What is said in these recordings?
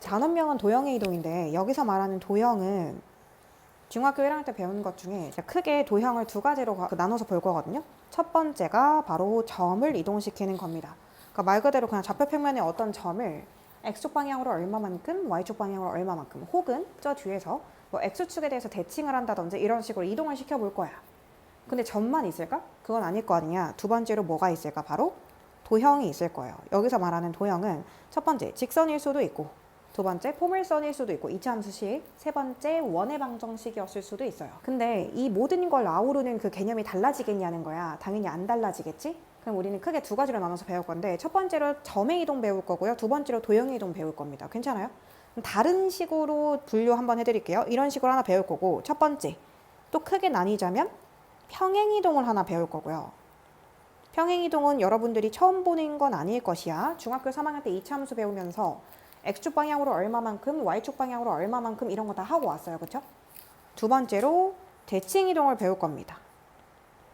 단원명은 도형의 이동인데 여기서 말하는 도형은 중학교 1학년 때 배운 것 중에 크게 도형을 두 가지로 나눠서 볼 거거든요. 첫 번째가 바로 점을 이동시키는 겁니다. 그러니까 말 그대로 그냥 좌표 평면의 어떤 점을 x축 방향으로 얼마만큼, y축 방향으로 얼마만큼, 혹은 저 뒤에서 뭐 x축에 대해서 대칭을 한다든지 이런 식으로 이동을 시켜볼 거야. 근데 점만 있을까? 그건 아닐 거 아니냐. 두 번째로 뭐가 있을까? 바로 도형이 있을 거예요. 여기서 말하는 도형은 첫 번째 직선일 수도 있고, 두 번째 포물선일 수도 있고, 이차함수식, 세 번째 원의 방정식이었을 수도 있어요. 근데 이 모든 걸 아우르는 그 개념이 달라지겠냐는 거야. 당연히 안 달라지겠지? 그럼 우리는 크게 두 가지로 나눠서 배울 건데, 첫 번째로 점의 이동 배울 거고요. 두 번째로 도형의 이동 배울 겁니다. 괜찮아요? 다른 식으로 분류 한번 해드릴게요. 이런 식으로 하나 배울 거고, 첫 번째 또 크게 나뉘자면 평행이동을 하나 배울 거고요. 평행이동은 여러분들이 처음 보는 건 아닐 것이야. 중학교 3학년 때 이차함수 배우면서 x축 방향으로 얼마만큼, y축 방향으로 얼마만큼 이런 거 다 하고 왔어요. 그렇죠? 두 번째로 대칭이동을 배울 겁니다.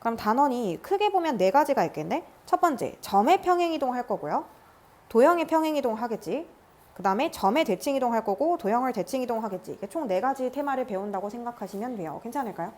그럼 단원이 크게 보면 네 가지가 있겠네. 첫 번째, 점의 평행이동 할 거고요. 도형의 평행이동 하겠지. 그 다음에 점의 대칭이동 할 거고, 도형을 대칭이동 하겠지. 총 네 가지 테마를 배운다고 생각하시면 돼요. 괜찮을까요?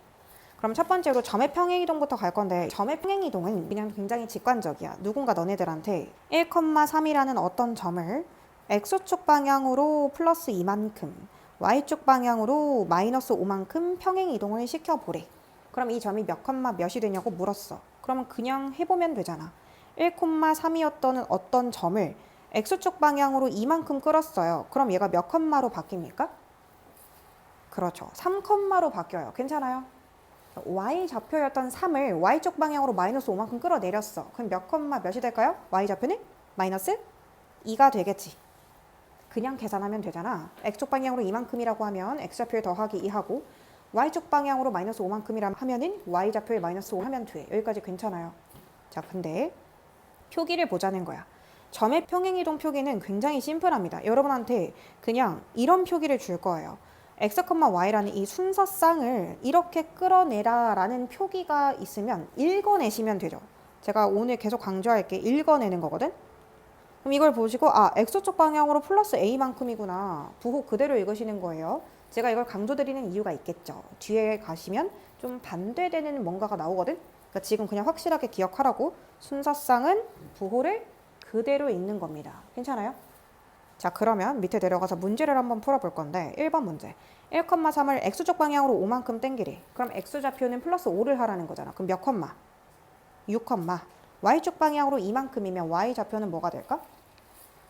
그럼 첫 번째로 점의 평행이동부터 갈 건데, 점의 평행이동은 그냥 굉장히 직관적이야. 누군가 너네들한테 1,3이라는 어떤 점을 x축 방향으로 플러스 2만큼, y축 방향으로 마이너스 5만큼 평행이동을 시켜보래. 그럼 이 점이 몇 컴마 몇이 되냐고 물었어. 그러면 그냥 해보면 되잖아. 1,3이었던 어떤 점을 x축 방향으로 이만큼 끌었어요. 그럼 얘가 몇 컴마로 바뀝니까? 그렇죠. 3컴마로 바뀌어요. 괜찮아요? y 좌표였던 3을 y쪽 방향으로 마이너스 5만큼 끌어내렸어. 그럼 몇 컴마 몇이 될까요? y 좌표는 마이너스 2가 되겠지. 그냥 계산하면 되잖아. x쪽 방향으로 이만큼이라고 하면 x좌표에 더하기 2하고, y쪽 방향으로 마이너스 5만큼이라면 하면은 y좌표에 마이너스 5 하면 돼. 여기까지 괜찮아요. 자, 근데 표기를 보자는 거야. 점의 평행이동 표기는 굉장히 심플합니다. 여러분한테 그냥 이런 표기를 줄 거예요. x, y라는 이 순서쌍을 이렇게 끌어내라 라는 표기가 있으면 읽어내시면 되죠. 제가 오늘 계속 강조할게. 읽어내는 거거든. 그럼 이걸 보시고 x쪽 방향으로 플러스 a만큼이구나. 부호 그대로 읽으시는 거예요. 제가 이걸 강조드리는 이유가 있겠죠. 뒤에 가시면 좀 반대되는 뭔가가 나오거든. 그러니까 지금 그냥 확실하게 기억하라고. 순서쌍은 부호를 그대로 읽는 겁니다. 괜찮아요? 자, 그러면 밑에 내려가서 문제를 한번 풀어볼 건데 1번 문제. 1,3을 x쪽 방향으로 5만큼 땡기래. 그럼 x좌표는 플러스 5를 하라는 거잖아. 그럼 몇 컴마? 6 컴마. y쪽 방향으로 이만큼이면 y좌표는 뭐가 될까?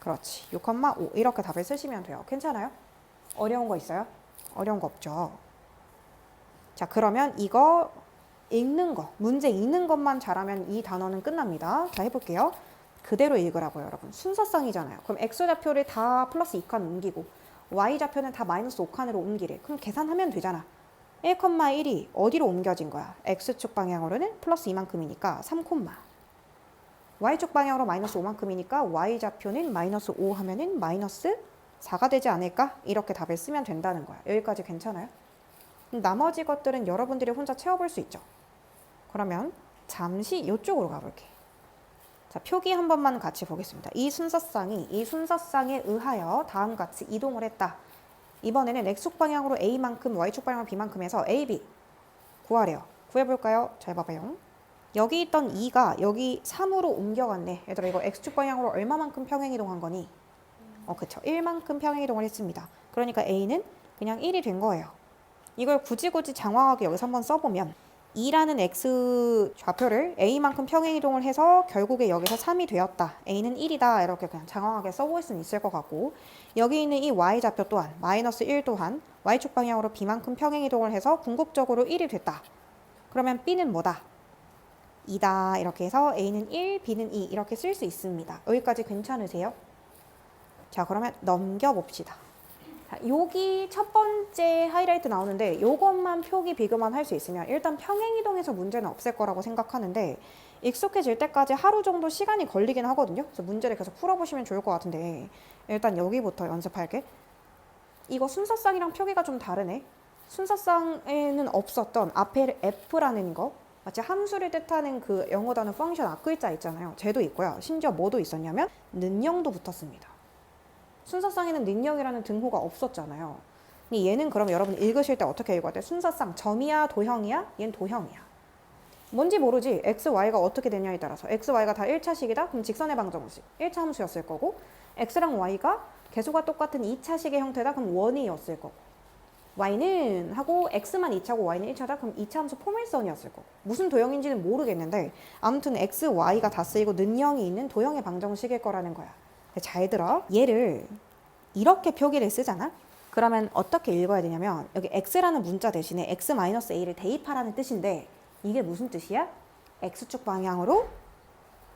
그렇지. 6,5. 이렇게 답을 쓰시면 돼요. 괜찮아요? 어려운 거 있어요? 어려운 거 없죠. 자, 그러면 이거 읽는 거, 문제 읽는 것만 잘하면 이 단어는 끝납니다. 자, 해볼게요. 그대로 읽으라고요, 여러분. 순서쌍이잖아요. 그럼 x좌표를 다 플러스 2칸 옮기고 y좌표는 다 마이너스 5칸으로 옮기래. 그럼 계산하면 되잖아. 1,1이 어디로 옮겨진 거야? x축 방향으로는 플러스 2만큼이니까 3, y축 방향으로 마이너스 5만큼이니까 y좌표는 마이너스 5 하면은 마이너스 4가 되지 않을까? 이렇게 답을 쓰면 된다는 거야. 여기까지 괜찮아요? 나머지 것들은 여러분들이 혼자 채워볼 수 있죠. 그러면 잠시 이쪽으로 가볼게. 자, 표기 한 번만 같이 보겠습니다. 이 순서쌍에 의하여 다음같이 이동을 했다. 이번에는 x축 방향으로 a만큼, y축 방향으로 b만큼 해서 a, b 구하래요. 구해볼까요? 잘 봐봐요. 여기 있던 2가 여기 3으로 옮겨갔네. 얘들아, 이거 x축 방향으로 얼마만큼 평행이동한 거니? 그쵸. 1만큼 평행이동을 했습니다. 그러니까 a는 그냥 1이 된 거예요. 이걸 굳이 장황하게 여기서 한번 써보면 2라는 x 좌표를 a만큼 평행이동을 해서 결국에 여기서 3이 되었다. a는 1이다. 이렇게 그냥 장황하게 써볼 수는 있을 것 같고, 여기 있는 이 y 좌표 또한 마이너스 1 또한 y축 방향으로 b만큼 평행이동을 해서 궁극적으로 1이 됐다. 그러면 b는 뭐다? 2다. 이렇게 해서 a는 1, b는 2 이렇게 쓸 수 있습니다. 여기까지 괜찮으세요? 자, 그러면 넘겨봅시다. 자, 여기 첫 번째 하이라이트 나오는데 이것만 표기 비교만 할 수 있으면 일단 평행이동에서 문제는 없을 거라고 생각하는데, 익숙해질 때까지 하루 정도 시간이 걸리긴 하거든요. 그래서 문제를 계속 풀어보시면 좋을 것 같은데, 일단 여기부터 연습할게. 이거 순서쌍이랑 표기가 좀 다르네. 순서쌍에는 없었던 앞에 f라는 거, 마치 함수를 뜻하는 그 영어 단어 펑션 앞글자 있잖아요. 쟤도 있고요. 심지어 뭐도 있었냐면 는형도 붙었습니다. 순서상에는 능력이라는 등호가 없었잖아요. 얘는 그럼 여러분 읽으실 때 어떻게 읽어야 돼? 순서상 점이야 도형이야? 얘는 도형이야. 뭔지 모르지? x, y가 어떻게 되냐에 따라서 x, y가 다 1차식이다? 그럼 직선의 방정식 1차 함수였을 거고 x랑 y가 개수가 똑같은 2차식의 형태다? 그럼 원이었을 거고 y는 하고 x만 2차고 y는 1차다? 그럼 2차 함수 포물선이었을 거고 무슨 도형인지는 모르겠는데 아무튼 x, y가 다 쓰이고 능형이 있는 도형의 방정식일 거라는 거야. 잘 들어. 얘를 이렇게 표기를 쓰잖아? 그러면 어떻게 읽어야 되냐면 여기 x라는 문자 대신에 x-a를 대입하라는 뜻인데 이게 무슨 뜻이야? x축 방향으로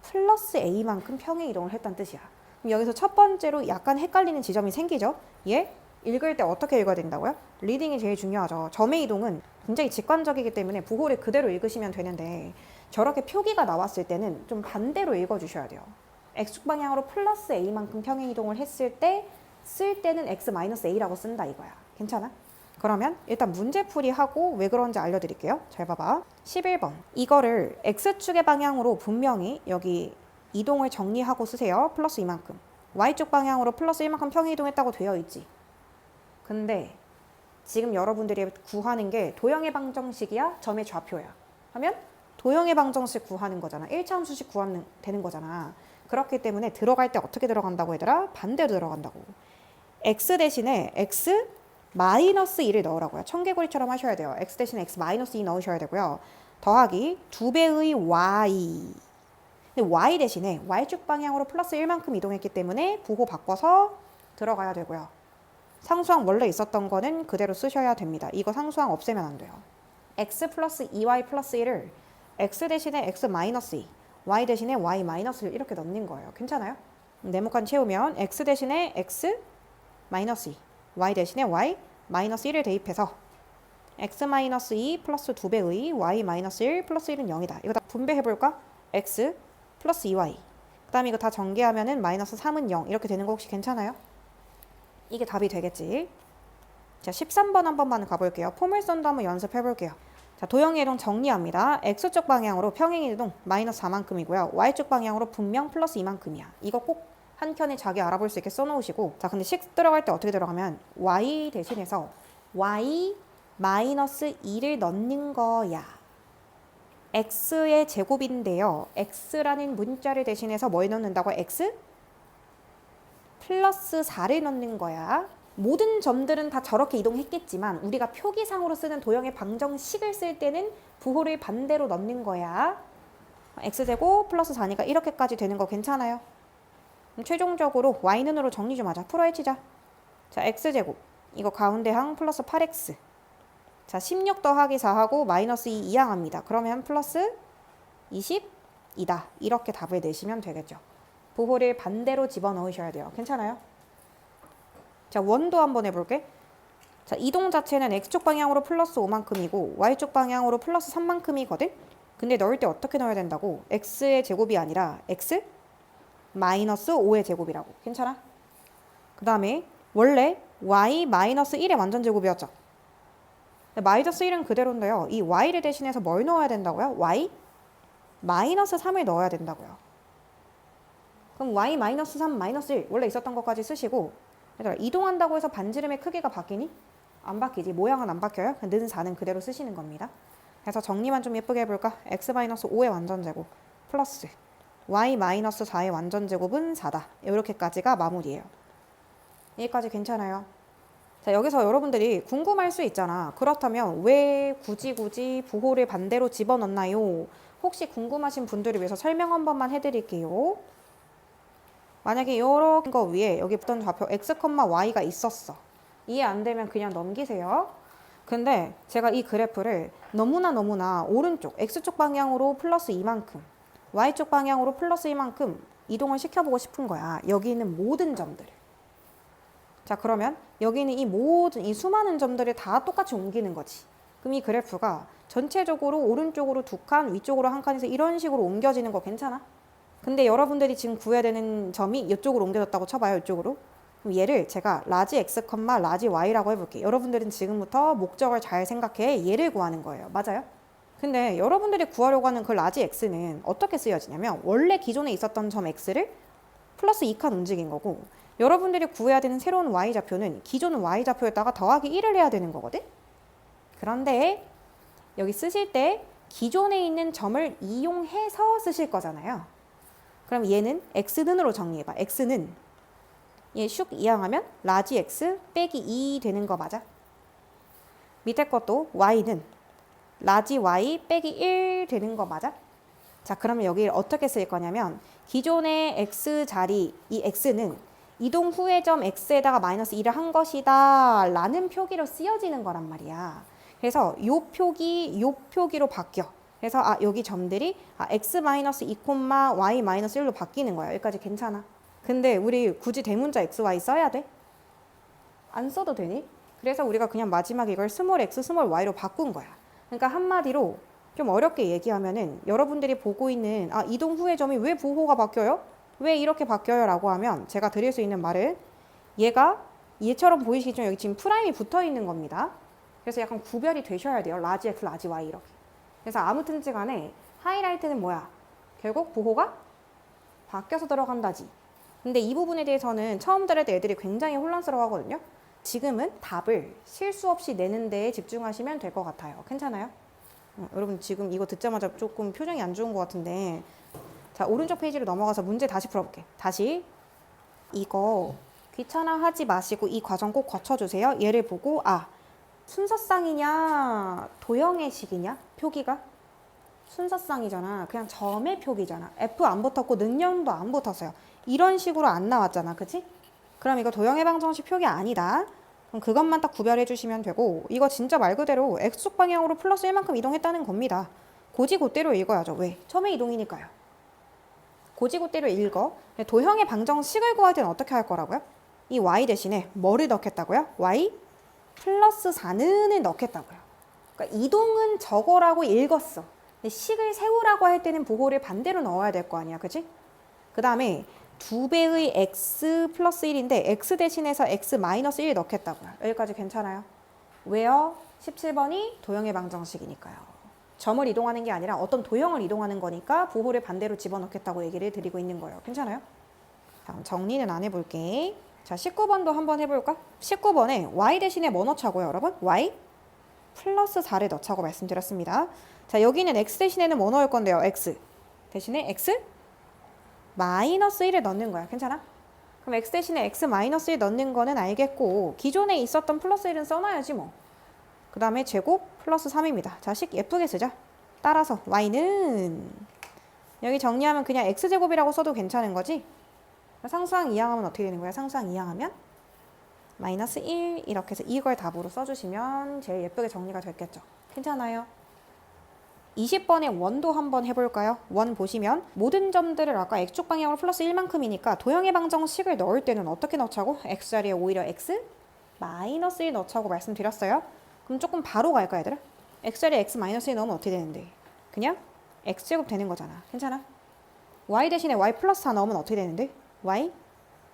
플러스 a만큼 평행 이동을 했다는 뜻이야. 그럼 여기서 첫 번째로 약간 헷갈리는 지점이 생기죠? 얘 읽을 때 어떻게 읽어야 된다고요? 리딩이 제일 중요하죠. 점의 이동은 굉장히 직관적이기 때문에 부호를 그대로 읽으시면 되는데 저렇게 표기가 나왔을 때는 좀 반대로 읽어주셔야 돼요. x축 방향으로 플러스 a만큼 평행 이동을 했을 때 쓸 때는 x-a라고 쓴다 이거야. 괜찮아? 그러면 일단 문제풀이 하고 왜 그런지 알려드릴게요. 잘 봐봐. 11번. 이거를 x축의 방향으로 분명히 여기 이동을 정리하고 쓰세요. 플러스 이만큼. y축 방향으로 플러스 1만큼 평행 이동했다고 되어 있지. 근데 지금 여러분들이 구하는 게 도형의 방정식이야? 점의 좌표야? 하면 도형의 방정식 구하는 거잖아. 1차 함수식 구하면 되는 거잖아. 그렇기 때문에 들어갈 때 어떻게 들어간다고 얘들아? 반대로 들어간다고. x 대신에 x 마이너스 2를 넣으라고요. 청개구리처럼 하셔야 돼요. x 대신에 x 마이너스 2 넣으셔야 되고요. 더하기 2배의 y. 근데 y 대신에 y축 방향으로 플러스 1만큼 이동했기 때문에 부호 바꿔서 들어가야 되고요. 상수항 원래 있었던 거는 그대로 쓰셔야 됩니다. 이거 상수항 없애면 안 돼요. x 플러스 2y 플러스 1을 x 대신에 x 마이너스 2, y 대신에 y 마이너스 1 이렇게 넣는 거예요. 괜찮아요? 네모칸 채우면 x 대신에 x 마이너스 2, y 대신에 y 마이너스 1을 대입해서 x 마이너스 2 플러스 2배의 y 마이너스 1 플러스 1은 0이다. 이거 다 분배해볼까? x 플러스 2y. 그 다음에 이거 다 전개하면은 마이너스 3은 0 이렇게 되는 거 혹시 괜찮아요? 이게 답이 되겠지. 자, 13번 한 번만 가볼게요. 포물선도 한번 연습해볼게요. 자, 도형의 이동 정리합니다. x축 방향으로 평행 이동 마이너스 4만큼이고요. y축 방향으로 분명 플러스 2만큼이야. 이거 꼭 한 켠에 자기 알아볼 수 있게 써놓으시고 자, 근데 식 들어갈 때 어떻게 들어가면 y 대신해서 y 마이너스 2를 넣는 거야. x의 제곱인데요. x라는 문자를 대신해서 뭘 넣는다고? x 플러스 4를 넣는 거야. 모든 점들은 다 저렇게 이동했겠지만 우리가 표기상으로 쓰는 도형의 방정식을 쓸 때는 부호를 반대로 넣는 거야. x제곱 플러스 4니까 이렇게까지 되는 거 괜찮아요? 그럼 최종적으로 y는으로 정리 좀 하자. 풀어헤치자. 자, x제곱 이거 가운데 항 플러스 8x. 자, 16 더하기 4하고 마이너스 2 이항합니다. 그러면 플러스 22다. 이렇게 답을 내시면 되겠죠. 부호를 반대로 집어넣으셔야 돼요. 괜찮아요? 자, 원도 한번 해볼게. 자, 이동 자체는 x축 방향으로 플러스 5만큼이고 y축 방향으로 플러스 3만큼이거든? 근데 넣을 때 어떻게 넣어야 된다고? x의 제곱이 아니라 x 마이너스 5의 제곱이라고. 괜찮아? 그 다음에 원래 y 마이너스 1의 완전 제곱이었죠. 마이너스 1은 그대로인데요. 이 y를 대신해서 뭘 넣어야 된다고요? y 마이너스 3을 넣어야 된다고요. 그럼 y 마이너스 3 마이너스 1 원래 있었던 것까지 쓰시고 얘들아 이동한다고 해서 반지름의 크기가 바뀌니? 안 바뀌지. 모양은 안 바뀌어요. 는 4는 그대로 쓰시는 겁니다. 그래서 정리만 좀 예쁘게 해볼까? x 마이너스 5의 완전제곱 플러스 y 마이너스 4의 완전제곱은 4다. 이렇게까지가 마무리예요. 여기까지 괜찮아요? 자, 여기서 여러분들이 궁금할 수 있잖아. 그렇다면 왜 굳이 부호를 반대로 집어넣나요? 혹시 궁금하신 분들을 위해서 설명 한 번만 해드릴게요. 만약에 이런 거 위에 여기 붙은 좌표 x, y가 있었어. 이해 안 되면 그냥 넘기세요. 근데 제가 이 그래프를 너무나 오른쪽 x축 방향으로 플러스 2만큼 y축 방향으로 플러스 2만큼 이동을 시켜보고 싶은 거야. 여기 있는 모든 점들을. 자, 그러면 여기 있는 이 수많은 점들을 다 똑같이 옮기는 거지. 그럼 이 그래프가 전체적으로 오른쪽으로 2칸, 위쪽으로 1칸에서 이런 식으로 옮겨지는 거 괜찮아? 근데 여러분들이 지금 구해야 되는 점이 이쪽으로 옮겨졌다고 쳐봐요. 이쪽으로. 그럼 얘를 제가 라지 x, 라지 y라고 해볼게요. 여러분들은 지금부터 목적을 잘 생각해 얘를 구하는 거예요. 맞아요? 근데 여러분들이 구하려고 하는 그 라지 x는 어떻게 쓰여지냐면 원래 기존에 있었던 점 x를 플러스 2칸 움직인 거고, 여러분들이 구해야 되는 새로운 y좌표는 기존 y좌표에다가 더하기 1을 해야 되는 거거든? 그런데 여기 쓰실 때 기존에 있는 점을 이용해서 쓰실 거잖아요. 그럼 얘는 x는으로 정리해봐. x는 얘 슉 이항하면 라지 x 빼기 2 되는 거 맞아? 밑에 것도 y는 라지 y 빼기 1 되는 거 맞아? 자, 그러면 여기를 어떻게 쓸 거냐면 기존의 x 자리, 이 x는 이동 후의 점 x에다가 마이너스 2를 한 것이다 라는 표기로 쓰여지는 거란 말이야. 그래서 요 표기로 바뀌어. 그래서 여기 점들이 x 마이너스 2, y 마이너스 1로 바뀌는 거야. 여기까지 괜찮아. 근데 우리 굳이 대문자 xy 써야 돼? 안 써도 되니? 그래서 우리가 그냥 마지막에 이걸 스몰 x, 스몰 y로 바꾼 거야. 그러니까 한마디로 좀 어렵게 얘기하면은 여러분들이 보고 있는 이동 후의 점이 왜 부호가 바뀌어요? 왜 이렇게 바뀌어요? 라고 하면 제가 드릴 수 있는 말은 얘처럼 보이시죠? 여기 지금 프라임이 붙어 있는 겁니다. 그래서 약간 구별이 되셔야 돼요. 라지 x, 라지 y 이렇게. 그래서 아무튼지 간에 하이라이트는 뭐야? 결국 부호가 바뀌어서 들어간다지. 근데 이 부분에 대해서는 처음 들을 때 애들이 굉장히 혼란스러워 하거든요. 지금은 답을 실수 없이 내는 데에 집중하시면 될 것 같아요. 괜찮아요? 여러분 지금 이거 듣자마자 조금 표정이 안 좋은 것 같은데, 자, 오른쪽 페이지로 넘어가서 문제 다시 풀어볼게. 다시 이거 귀찮아하지 마시고 이 과정 꼭 거쳐주세요. 얘를 보고 순서쌍이냐 도형의 식이냐 표기가 순서쌍이잖아. 그냥 점의 표기잖아. F 안 붙었고 능력도 안 붙었어요. 이런 식으로 안 나왔잖아. 그치? 그럼 이거 도형의 방정식 표기 아니다. 그럼 그것만 딱 구별해 주시면 되고, 이거 진짜 말 그대로 x축 방향으로 플러스 1만큼 이동했다는 겁니다. 고지고대로 읽어야죠. 왜? 처음에 이동이니까요. 고지고대로 읽어. 도형의 방정식을 구할 때는 어떻게 할 거라고요? 이 y 대신에 뭐를 넣겠다고요? y 플러스 4는 넣겠다고요. 그러니까 이동은 저거라고 읽었어. 근데 식을 세우라고 할 때는 부호를 반대로 넣어야 될 거 아니야. 그치? 그 다음에 2배의 x 플러스 1인데 x 대신해서 x 마이너스 1 넣겠다고요. 여기까지 괜찮아요? 왜요? 17번이 도형의 방정식이니까요. 점을 이동하는 게 아니라 어떤 도형을 이동하는 거니까 부호를 반대로 집어넣겠다고 얘기를 드리고 있는 거예요. 괜찮아요? 다음 정리는 안 해볼게. 자, 19번도 한번 해볼까? 19번에 y 대신에 뭐 넣자고요, 여러분? y 플러스 4를 넣자고 말씀드렸습니다. 자, 여기는 x 대신에는 뭐 넣을 건데요? x 대신에 x 마이너스 1을 넣는 거야. 괜찮아? 그럼 x 대신에 x 마이너스 1 넣는 거는 알겠고, 기존에 있었던 플러스 1은 써놔야지 뭐. 그 다음에 제곱 플러스 3입니다. 자, 식 예쁘게 쓰자. 따라서 y는 여기 정리하면 그냥 x제곱이라고 써도 괜찮은 거지? 상수항 이항하면 어떻게 되는 거야? 상수항 이항하면 마이너스 1 이렇게 해서 이걸 답으로 써주시면 제일 예쁘게 정리가 됐겠죠. 괜찮아요? 20번의 원도 한번 해볼까요? 원 보시면 모든 점들을 아까 x축 방향으로 플러스 1만큼이니까 도형의 방정식을 넣을 때는 어떻게 넣자고? x자리에 오히려 x 마이너스 1 넣자고 말씀드렸어요. 그럼 조금 바로 갈까 얘들아? x자리에 x 마이너스 1 넣으면 어떻게 되는데? 그냥 x제곱 되는 거잖아. 괜찮아? y 대신에 y 플러스 4 넣으면 어떻게 되는데? y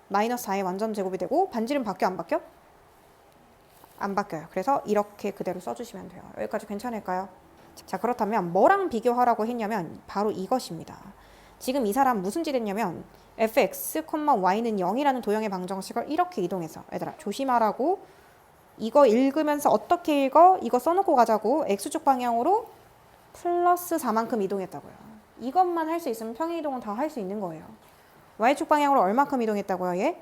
마이너스 4의 완전 제곱이 되고, 반지름 바뀌어 안 바뀌어? 안 바뀌어요. 그래서 이렇게 그대로 써주시면 돼요. 여기까지 괜찮을까요? 자, 그렇다면 뭐랑 비교하라고 했냐면 바로 이것입니다. 지금 이 사람 무슨 짓 했냐면 fx, y는 0이라는 도형의 방정식을 이렇게 이동해서, 얘들아 조심하라고, 이거 읽으면서 어떻게 읽어? 이거 써놓고 가자고. x축 방향으로 플러스 4만큼 이동했다고요. 이것만 할 수 있으면 평행이동은 다 할 수 있는 거예요. y축 방향으로 얼마큼 이동했다고요? 얘?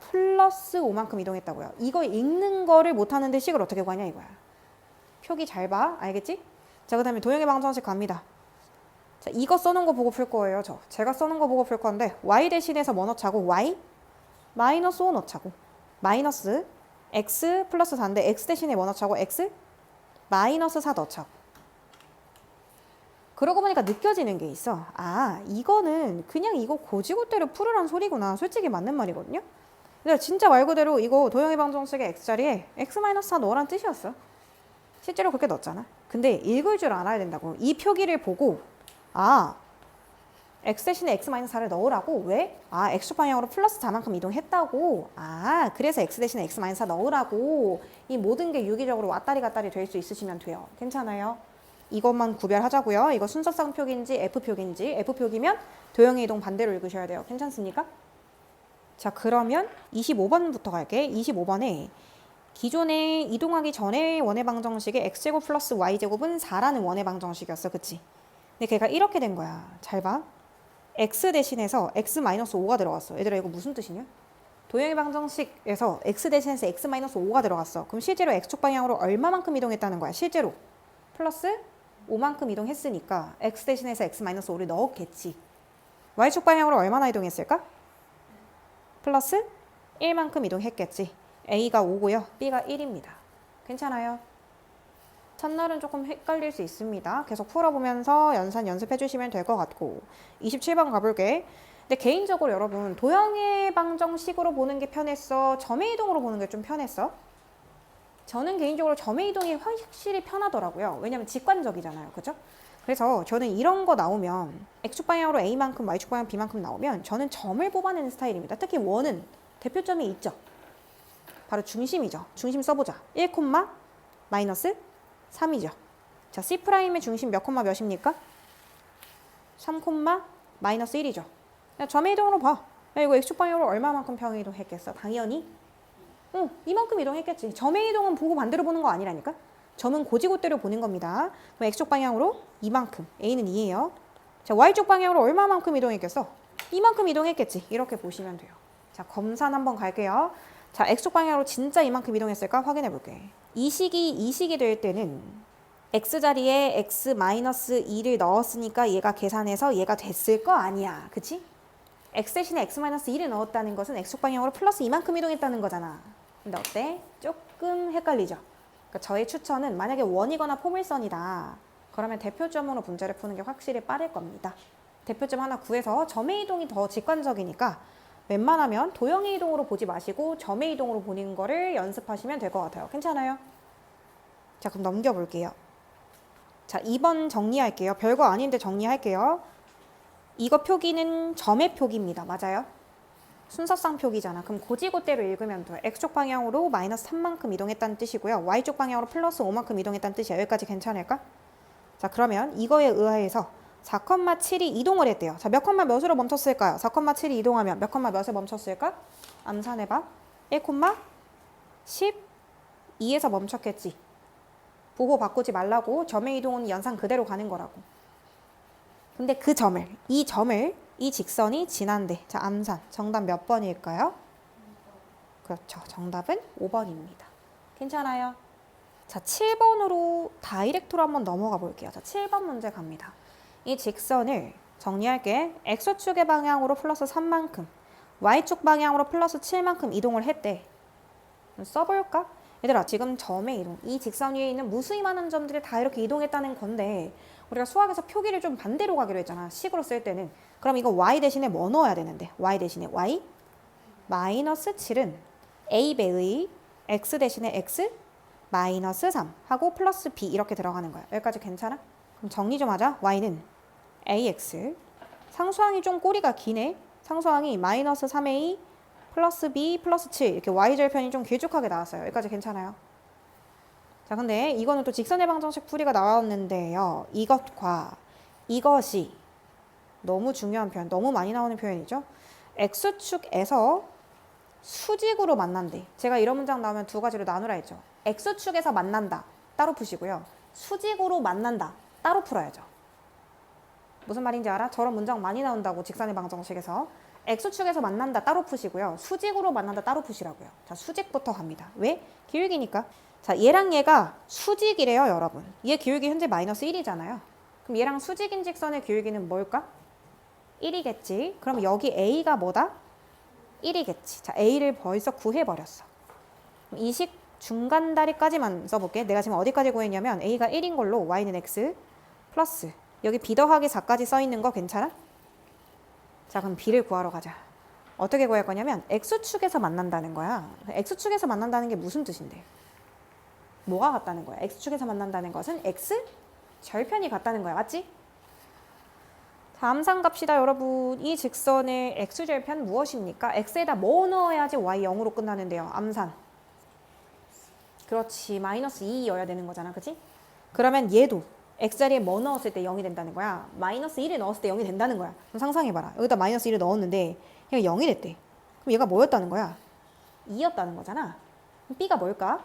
플러스 5만큼 이동했다고요. 이거 읽는 거를 못하는데 식을 어떻게 구하냐 이거야. 표기 잘 봐. 알겠지? 자, 그 다음에 도형의 방정식 갑니다. 자, 이거 써놓은 거 보고 풀 거예요. 제가 써놓은 거 보고 풀 건데 y 대신해서 뭐 넣자고? y 마이너스 5 넣자고. 마이너스 x 플러스 4인데 x 대신에 뭐 넣자고? x 마이너스 4 넣자고. 그러고 보니까 느껴지는 게 있어. 이거는 그냥 이거 고지고대로 풀으란 소리구나. 솔직히 맞는 말이거든요. 근데 진짜 말 그대로 이거 도형의 방정식의 x자리에 x-4 넣으란 뜻이었어. 실제로 그렇게 넣었잖아. 근데 읽을 줄 알아야 된다고. 이 표기를 보고 x 대신에 x-4를 넣으라고. 왜? x축 방향으로 플러스 4만큼 이동했다고. 그래서 x 대신에 x-4 넣으라고. 이 모든 게 유기적으로 왔다리 갔다리 될 수 있으시면 돼요. 괜찮아요? 이것만 구별하자고요. 이거 순서상 표기인지 F표기인지. F표기면 도형의 이동 반대로 읽으셔야 돼요. 괜찮습니까? 자, 그러면 25번부터 갈게. 25번에 기존에 이동하기 전에 원의 방정식에 x제곱 플러스 y제곱은 4라는 원의 방정식이었어. 그치? 근데 걔가 이렇게 된 거야. 잘 봐. x 대신해서 x-5가 들어갔어. 얘들아 이거 무슨 뜻이냐? 도형의 방정식에서 x 대신해서 x-5가 들어갔어. 그럼 실제로 x축 방향으로 얼마만큼 이동했다는 거야? 실제로 플러스 5만큼 이동했으니까 x 대신해서 x-5를 넣었겠지. y축 방향으로 얼마나 이동했을까? 플러스 1만큼 이동했겠지. a가 5고요. b가 1입니다. 괜찮아요? 첫날은 조금 헷갈릴 수 있습니다. 계속 풀어보면서 연습해 주시면 될 것 같고 27번 가볼게. 근데 개인적으로 여러분 도형의 방정식으로 보는 게 편했어? 점의 이동으로 보는 게 좀 편했어? 저는 개인적으로 점의 이동이 확실히 편하더라고요. 왜냐면 직관적이잖아요. 그죠? 그래서 저는 이런 거 나오면 x축 방향으로 a만큼 y축 방향 b만큼 나오면 저는 점을 뽑아내는 스타일입니다. 특히 원은 대표점이 있죠. 바로 중심이죠. 중심 써보자. 1, 마이너스 3이죠. 자, C'의 중심 몇 콤마 몇입니까? 3, 마이너스 1이죠. 점의 이동으로 봐. 야, 이거 x축 방향으로 얼마만큼 평행 이동했겠어? 당연히 이만큼 이동했겠지. 점의 이동은 보고 반대로 보는 거 아니라니까? 점은 고지고대로 보는 겁니다. 그럼 x축 방향으로 이만큼, a는 2예요. 자, y축 방향으로 얼마만큼 이동했겠어? 이만큼 이동했겠지. 이렇게 보시면 돼요. 자, 검산 한번 갈게요. 자, x축 방향으로 진짜 이만큼 이동했을까? 확인해 볼게. 이 식이 될 때는 x자리에 x-2를 넣었으니까 얘가 계산해서 얘가 됐을 거 아니야. 그치? x 대신에 x-1을 넣었다는 것은 x축 방향으로 플러스 이만큼 이동했다는 거잖아. 근데 어때? 조금 헷갈리죠? 그러니까 저의 추천은 만약에 원이거나 포물선이다. 그러면 대표점으로 문제를 푸는 게 확실히 빠를 겁니다. 대표점 하나 구해서 점의 이동이 더 직관적이니까 웬만하면 도형의 이동으로 보지 마시고 점의 이동으로 보는 거를 연습하시면 될 것 같아요. 괜찮아요? 자, 그럼 넘겨볼게요. 자, 2번 정리할게요. 별거 아닌데 정리할게요. 이거 표기는 점의 표기입니다. 맞아요? 순서상 표기잖아. 그럼 고지고대로 읽으면 돼. x축 방향으로 마이너스 3만큼 이동했다는 뜻이고요. y축 방향으로 플러스 5만큼 이동했다는 뜻이야. 여기까지 괜찮을까? 자, 그러면 이거에 의해서 4,7이 이동을 했대요. 자, 몇 콤마 몇으로 멈췄을까요? 4,7이 이동하면 몇 콤마 몇에 멈췄을까? 암산해봐. 1, 12에서 멈췄겠지. 보고 바꾸지 말라고. 점의 이동은 연산 그대로 가는 거라고. 근데 그 점을, 이 직선이 지난데. 자, 암산. 정답 몇 번일까요? 그렇죠. 정답은 5번입니다. 괜찮아요? 자, 7번으로 다이렉트로 한번 넘어가 볼게요. 자, 7번 문제 갑니다. 이 직선을 정리할게. x축의 방향으로 플러스 3만큼, y축 방향으로 플러스 7만큼 이동을 했대. 써볼까? 얘들아, 지금 점의 이동, 이 직선 위에 있는 무수히 많은 점들이 다 이렇게 이동했다는 건데 우리가 수학에서 표기를 좀 반대로 가기로 했잖아. 식으로 쓸 때는. 그럼 이거 y 대신에 뭐 넣어야 되는데? y 대신에 y 마이너스 7은 a배의 x 대신에 x 마이너스 3 하고 플러스 b 이렇게 들어가는 거야. 여기까지 괜찮아? 그럼 정리 좀 하자. y는 ax, 상수항이 좀 꼬리가 기네. 상수항이 마이너스 3a 플러스 b 플러스 7 이렇게 y절편이 좀 길쭉하게 나왔어요. 여기까지 괜찮아요? 자, 근데 이거는 또 직선의 방정식 풀이가 나왔는데요. 이것과 이것이 너무 중요한 표현, 너무 많이 나오는 표현이죠. x축에서 수직으로 만난대. 제가 이런 문장 나오면 두 가지로 나누라 했죠. x축에서 만난다. 따로 푸시고요. 수직으로 만난다. 따로 풀어야죠. 무슨 말인지 알아? 저런 문장 많이 나온다고 직선의 방정식에서. x축에서 만난다 따로 푸시고요. 수직으로 만난다 따로 푸시라고요. 자, 수직부터 갑니다. 왜? 기울기니까. 자, 얘랑 얘가 수직이래요, 여러분. 얘 기울기 현재 마이너스 1이잖아요. 그럼 얘랑 수직인 직선의 기울기는 뭘까? 1이겠지. 그럼 여기 a가 뭐다? 1이겠지. 자, a를 벌써 구해버렸어. 이 식 중간 다리까지만 써볼게. 내가 지금 어디까지 구했냐면 a가 1인 걸로 y는 x 플러스 여기 b 더하기 4까지 써있는 거 괜찮아? 자, 그럼 b를 구하러 가자. 어떻게 구할 거냐면 x축에서 만난다는 거야. x축에서 만난다는 게 무슨 뜻인데? 뭐가 같다는 거야? x축에서 만난다는 것은 x 절편이 같다는 거야. 맞지? 자, 암산 갑시다, 여러분. 이 직선의 x절편 무엇입니까? x에다 뭐 넣어야지 y 0으로 끝나는데요. 암산. 그렇지. 마이너스 2여야 되는 거잖아. 그치? 그러면 얘도 x자리에 뭐 넣었을 때 0이 된다는 거야? 마이너스 1을 넣었을 때 0이 된다는 거야. 그럼 상상해봐라. 여기다 마이너스 1을 넣었는데 얘가 0이 됐대. 그럼 얘가 뭐였다는 거야? 2였다는 거잖아. 그럼 B가 뭘까?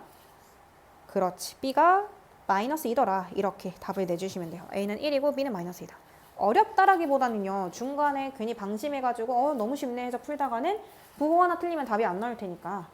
그렇지. B가 마이너스 2더라. 이렇게 답을 내주시면 돼요. A는 1이고 B는 마이너스 2다. 어렵다라기보다는요. 중간에 괜히 방심해가지고 너무 쉽네 해서 풀다가는 부호 하나 틀리면 답이 안 나올 테니까.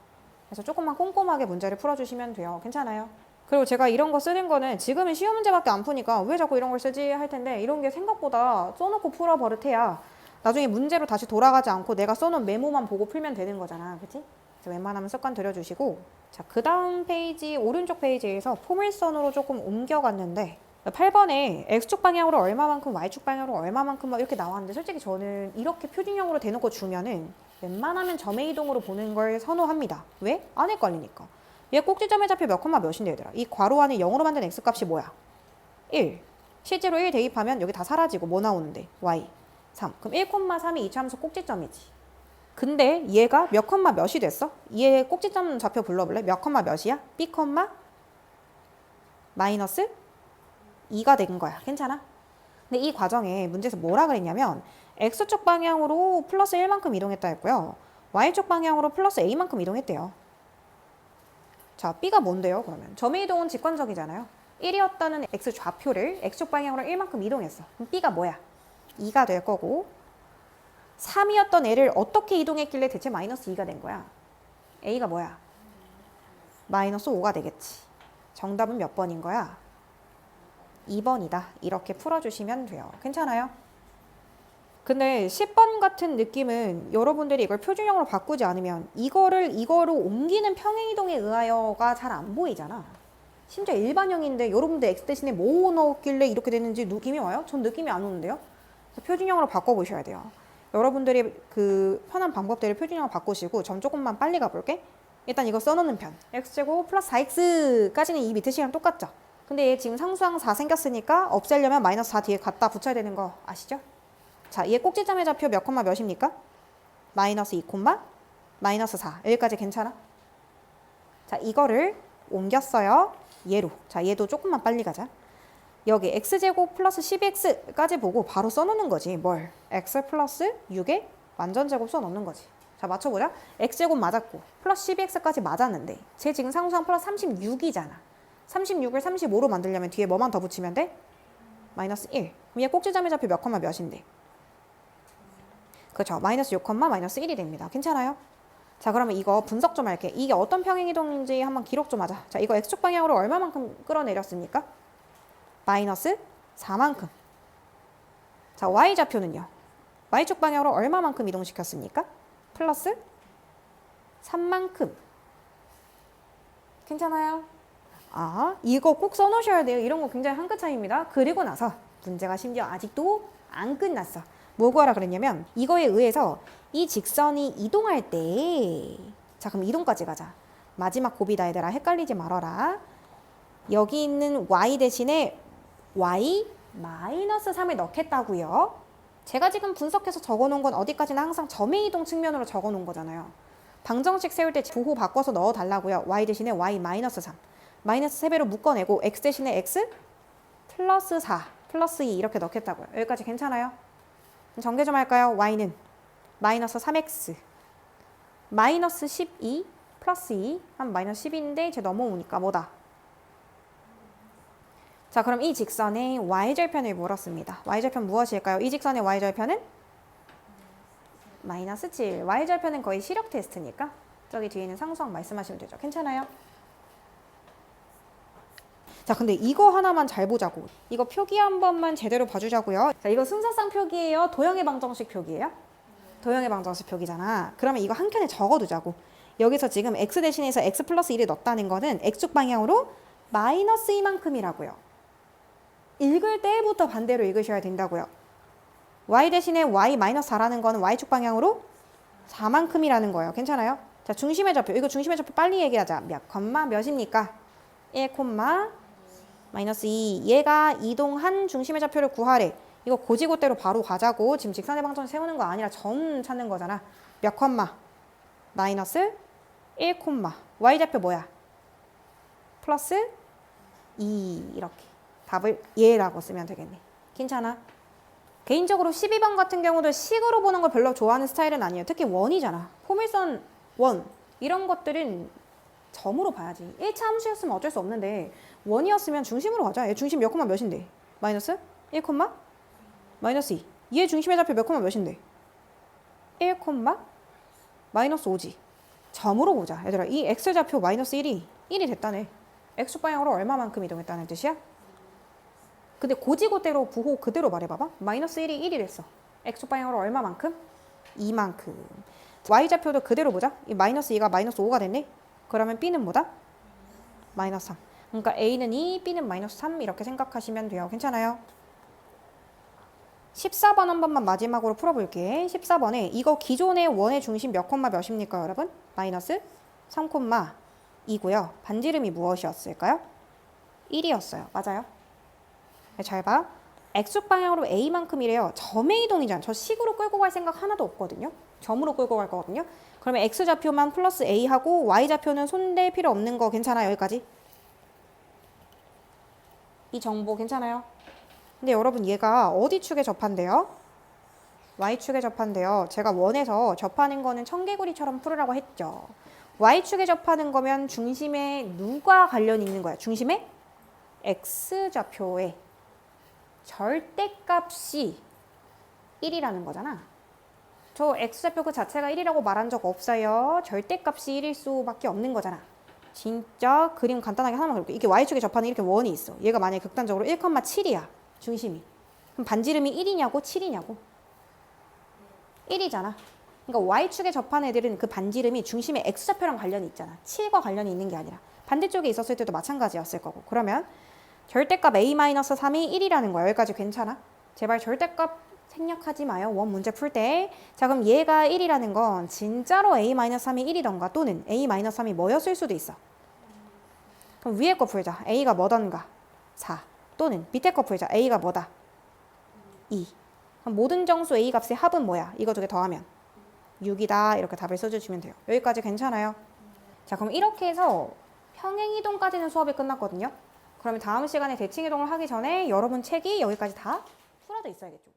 그래서 조금만 꼼꼼하게 문제를 풀어주시면 돼요. 괜찮아요? 그리고 제가 이런 거 쓰는 거는 지금은 쉬운 문제밖에 안 푸니까 왜 자꾸 이런 걸 쓰지 할 텐데 이런 게 생각보다 써놓고 풀어버릇해야 나중에 문제로 다시 돌아가지 않고 내가 써놓은 메모만 보고 풀면 되는 거잖아. 그치? 그래서 웬만하면 습관 들여주시고 자, 그 다음 페이지 오른쪽 페이지에서 포물선으로 조금 옮겨갔는데 8번에 X축 방향으로 얼마만큼 Y축 방향으로 얼마만큼 막 이렇게 나왔는데 솔직히 저는 이렇게 표준형으로 대놓고 주면은 웬만하면 점의 이동으로 보는 걸 선호합니다. 왜? 안 헷갈리니까. 얘 꼭지점의 좌표 몇 콤마 몇인데 얘들아. 이 괄호 안에 0으로 만든 X값이 뭐야? 1. 실제로 1 대입하면 여기 다 사라지고 뭐 나오는데? Y. 3. 그럼 1,3이 이차함수 꼭지점이지. 근데 얘가 몇 콤마 몇이 됐어? 얘 꼭지점 좌표 불러볼래? 몇 콤마 몇이야? B 콤마 마이너스 2가 된 거야. 괜찮아? 근데 이 과정에 문제에서 뭐라 그랬냐면 X축 방향으로 플러스 1만큼 이동했다 했고요. Y축 방향으로 플러스 A만큼 이동했대요. 자, B가 뭔데요? 그러면 점의 이동은 직관적이잖아요. 1이었다는 X 좌표를 X축 방향으로 1만큼 이동했어. 그럼 B가 뭐야? 2가 될 거고 3이었던 L을 어떻게 이동했길래 대체 마이너스 2가 된 거야? A가 뭐야? 마이너스 5가 되겠지. 정답은 몇 번인 거야? 2번이다. 이렇게 풀어주시면 돼요. 괜찮아요? 근데 10번 같은 느낌은 여러분들이 이걸 표준형으로 바꾸지 않으면 이거로 옮기는 평행이동에 의하여가 잘 안 보이잖아. 심지어 일반형인데 여러분들 X 대신에 뭐 넣었길래 이렇게 되는지 느낌이 와요? 전 느낌이 안 오는데요? 그래서 표준형으로 바꿔보셔야 돼요. 여러분들이 그 편한 방법대로 표준형으로 바꾸시고 전 조금만 빨리 가볼게. 일단 이거 써놓는 편. X제곱 플러스 4X까지는 이 밑에 식이랑 똑같죠? 근데 얘 지금 상수항 4 생겼으니까 없애려면 마이너스 4 뒤에 갖다 붙여야 되는 거 아시죠? 자, 얘 꼭지점의 좌표 몇 콤마 몇입니까? 마이너스 2 콤마 마이너스 4. 여기까지 괜찮아? 자, 이거를 옮겼어요. 얘로. 자, 얘도 조금만 빨리 가자. 여기 x제곱 플러스 12x까지 보고 바로 써놓는 거지. 뭘? x 플러스 6의 완전제곱 써놓는 거지. 자, 맞춰보자. x제곱 맞았고 플러스 12x까지 맞았는데 쟤 지금 상수항 플러스 36이잖아. 36을 35로 만들려면 뒤에 뭐만 더 붙이면 돼? 마이너스 1. 그럼 얘 꼭지점의 좌표 몇 콤마 몇인데? 그렇죠. 마이너스 6 콤마 마이너스 1이 됩니다. 괜찮아요? 자, 그러면 이거 분석 좀 할게. 이게 어떤 평행이동인지 한번 기록 좀 하자. 자, 이거 x축 방향으로 얼마만큼 끌어내렸습니까? 마이너스 4만큼. 자, y좌표는요? y축 방향으로 얼마만큼 이동시켰습니까? 플러스 3만큼. 괜찮아요? 아, 이거 꼭 써놓으셔야 돼요. 이런 거 굉장히 한 끗 차이입니다. 그리고 나서 문제가 심지어 아직도 안 끝났어. 뭐 구하라 그랬냐면 이거에 의해서 이 직선이 이동할 때 자, 그럼 이동까지 가자. 마지막 곱이다 얘들아. 헷갈리지 말아라. 여기 있는 y 대신에 y 마이너스 3을 넣겠다고요. 제가 지금 분석해서 적어놓은 건 어디까지나 항상 점의 이동 측면으로 적어놓은 거잖아요. 방정식 세울 때 부호 바꿔서 넣어달라고요. y 대신에 y 마이너스 3. 마이너스 3배로 묶어내고 x 대신에 x 플러스 4 플러스 2 이렇게 넣겠다고요. 여기까지 괜찮아요? 정리 좀 할까요? y는 마이너스 3x 마이너스 12 플러스 2 한 마이너스 10인데 제 넘어오니까 뭐다? 자, 그럼 이 직선의 y절편을 물었습니다. y절편 무엇일까요? 이 직선의 y절편은 마이너스 7. y절편은 거의 시력 테스트니까 저기 뒤에 있는 상수항 말씀하시면 되죠. 괜찮아요? 자, 근데 이거 하나만 잘 보자고. 이거 표기 한 번만 제대로 봐주자고요. 자, 이거 순서상 표기예요? 도형의 방정식 표기예요? 도형의 방정식 표기잖아. 그러면 이거 한 켠에 적어두자고. 여기서 지금 x 대신해서 x 플러스 1을 넣었다는 거는 x축 방향으로 마이너스 2만큼이라고요. 읽을 때부터 반대로 읽으셔야 된다고요. y 대신에 y 마이너스 4라는 거는 y축 방향으로 4만큼이라는 거예요. 괜찮아요? 자, 중심의 좌표. 이거 중심의 좌표 빨리 얘기하자. 몇 콤마 몇입니까? 1 콤마 마이너스 2. 얘가 이동한 중심의 좌표를 구하래. 이거 고지고대로 바로 가자고. 지금 직선의 방정식 세우는 거 아니라 점 찾는 거잖아. 몇 콤마 마이너스 1 콤마 y좌표 뭐야? 플러스 2 이렇게. 답을 얘라고 쓰면 되겠네. 괜찮아? 개인적으로 12번 같은 경우도 식으로 보는 걸 별로 좋아하는 스타일은 아니에요. 특히 원이잖아. 호밀선 1 이런 것들은 점으로 봐야지. 1차 함수였으면 어쩔 수 없는데 1이었으면 중심으로 가자. 얘 중심 몇 콤마 몇인데? 마이너스 1 콤마 마이너스 2. 얘 중심의 좌표 몇 콤마 몇인데? 1 콤마 마이너스 5지. 점으로 보자. 얘들아 이 x좌표 마이너스 1이 됐다네. x방향으로 얼마만큼 이동했다는 뜻이야? 근데 고지고대로 부호 그대로 말해봐봐. 마이너스 1이 1이 됐어. x방향으로 얼마만큼? 2만큼. y좌표도 그대로 보자. 이 마이너스 2가 마이너스 5가 됐네. 그러면 b는 뭐다? 마이너스 3. 그러니까 a는 2, b는 마이너스 3 이렇게 생각하시면 돼요. 괜찮아요? 14번 한 번만 마지막으로 풀어볼게. 14번에 이거 기존의 원의 중심 몇 콤마 몇입니까 여러분? 마이너스 3 콤마 2고요. 반지름이 무엇이었을까요? 1이었어요. 맞아요? 잘 봐. x방향으로 a만큼이래요. 점의 이동이잖아. 저 식으로 끌고 갈 생각 하나도 없거든요. 점으로 끌고 갈 거거든요. 그러면 x좌표만 플러스 a하고 y좌표는 손댈 필요 없는 거 괜찮아요? 여기까지? 이 정보 괜찮아요? 근데 여러분 얘가 어디 축에 접한대요? y축에 접한대요. 제가 원에서 접하는 거는 청개구리처럼 풀으라고 했죠. y축에 접하는 거면 중심에 누가 관련이 있는 거야? 중심에 x좌표에 절대값이 1이라는 거잖아. 저 x좌표 그 자체가 1이라고 말한 적 없어요. 절대값이 1일 수밖에 없는 거잖아. 진짜 그림 간단하게 하나만 그릴게. 이게 y축에 접하는 이렇게 원이 있어. 얘가 만약에 극단적으로 1,7이야. 중심이. 그럼 반지름이 1이냐고 7이냐고? 1이잖아. 그러니까 y축에 접하는 애들은 그 반지름이 중심의 x좌표랑 관련이 있잖아. 7과 관련이 있는 게 아니라. 반대쪽에 있었을 때도 마찬가지였을 거고. 그러면 절대값 a-3이 1이라는 거야. 여기까지 괜찮아? 제발 절대값 생략하지 마요. 원 문제 풀 때. 자, 그럼 얘가 1이라는 건 진짜로 a-3이 1이던가 또는 a-3이 뭐였을 수도 있어. 그럼 위에 거 풀자. a가 뭐던가? 4. 또는 밑에 거 풀자. a가 뭐다? 2. 그럼 모든 정수 a 값의 합은 뭐야? 이거 두 개 더하면 6이다. 이렇게 답을 써주시면 돼요. 여기까지 괜찮아요? 자, 그럼 이렇게 해서 평행이동까지는 수업이 끝났거든요. 그러면 다음 시간에 대칭이동을 하기 전에 여러분 책이 여기까지 다 풀어져 있어야겠죠.